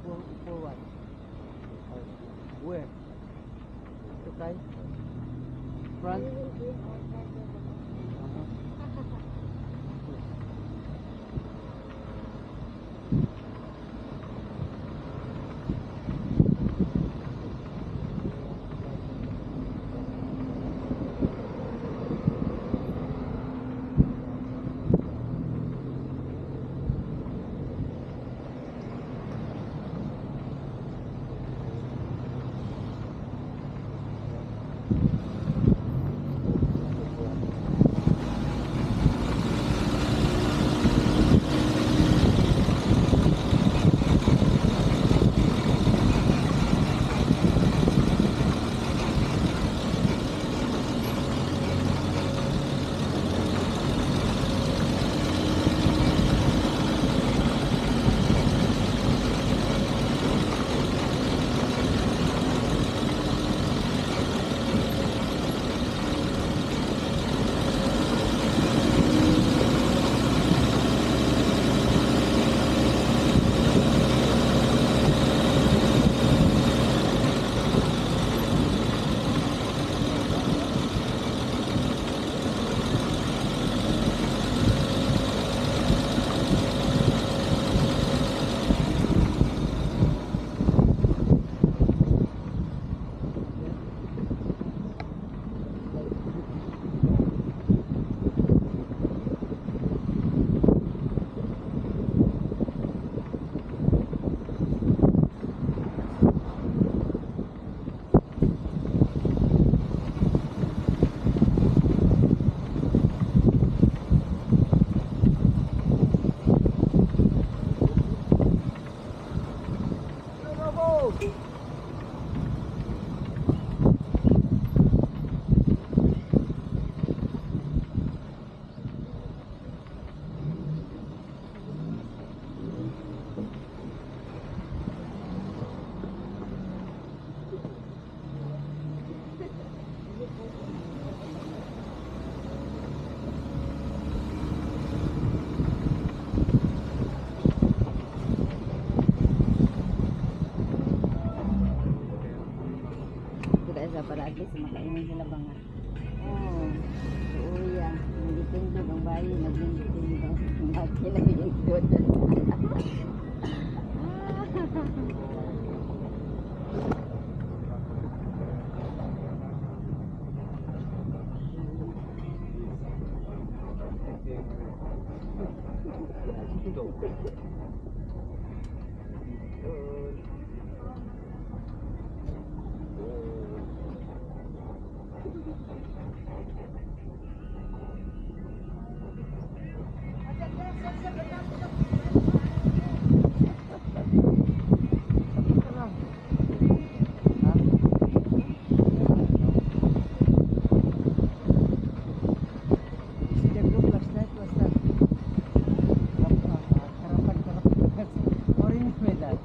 for what? Where? To try? Front? Para at least makainom sila ba nga. Oh, uya. Hindi tindog ang bayi. Naglindog. Mati na lindog. Orange medal.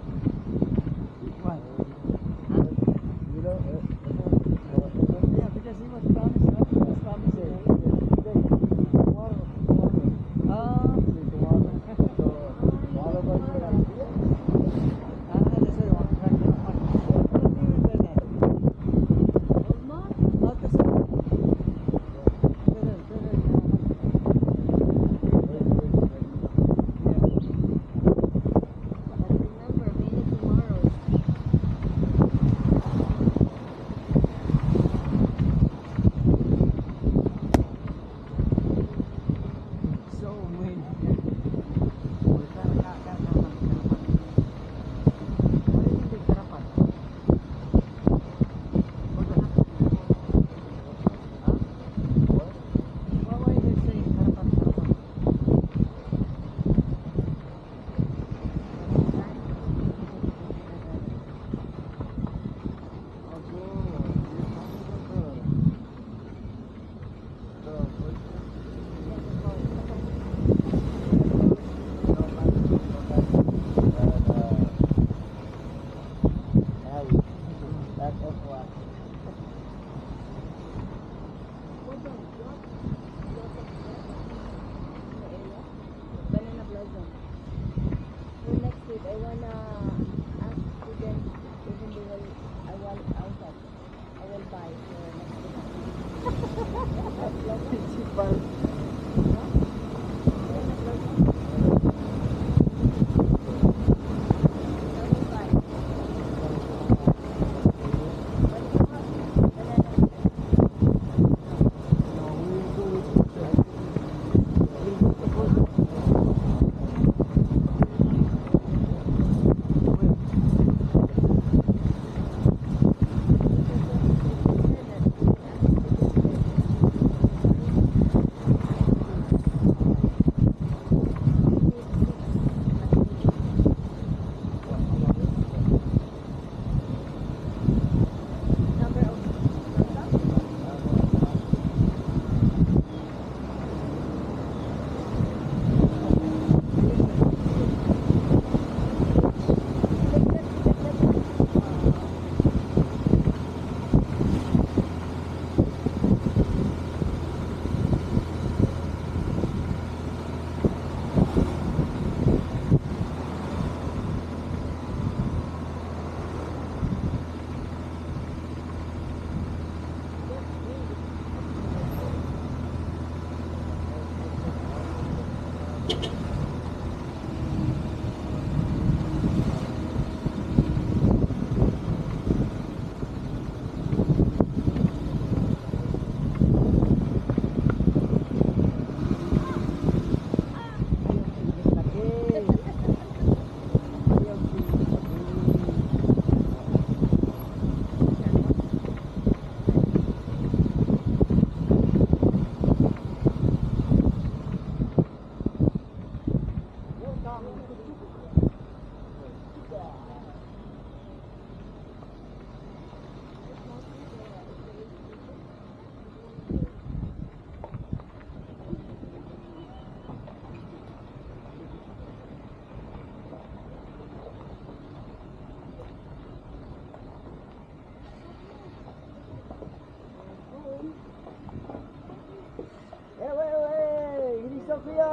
Ini Sofia.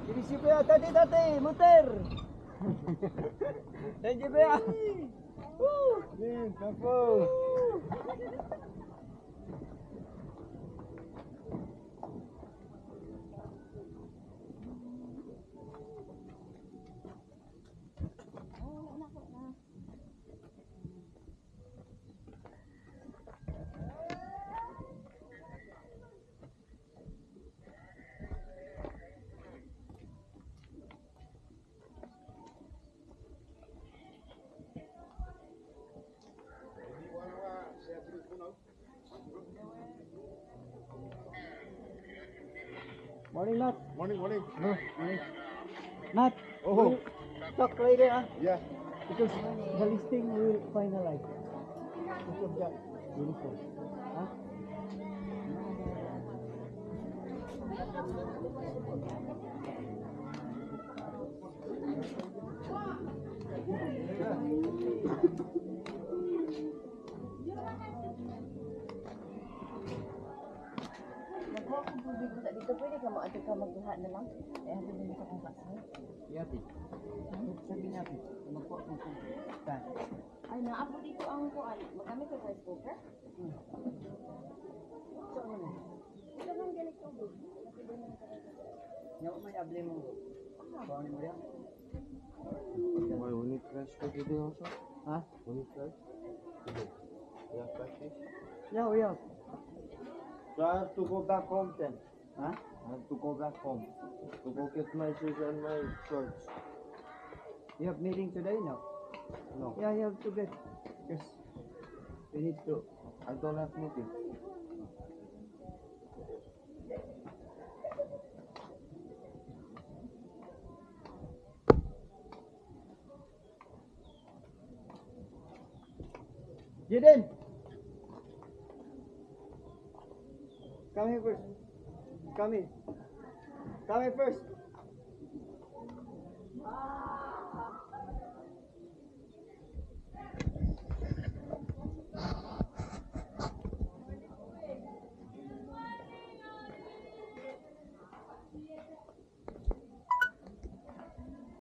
Ini Sofia. Tati, muter. Thank you, Bea. Nih, kampung. Morning, Nat. Morning. No, morning. Nat, Oh. we'll talk later, Yeah. because the listing will finalize. Because of that uniform. Huh? Nakuha ko po dito sa dito. Pwede ka maato ka magduha na lang. Eh, ano din sa kong kasal. Yati. Sabi natin, magkuha kong stand. Ay, naapo dito ang kuan. Magamit ka rice cooker? So, ano? Ito nang ganito. Yung may able mo. Kuhanin mo yan. Why, we need trash for today also? Ha? We need trash? Today. We have practice? Yeah, we have. So I have to go back home then. Huh? I have to go back home. To go get my shoes and my shorts. You have meeting today? No. No. Yeah, you have to get. Yes. We need to. I don't have meeting. Jaden! Come here first. Come here. Come here first.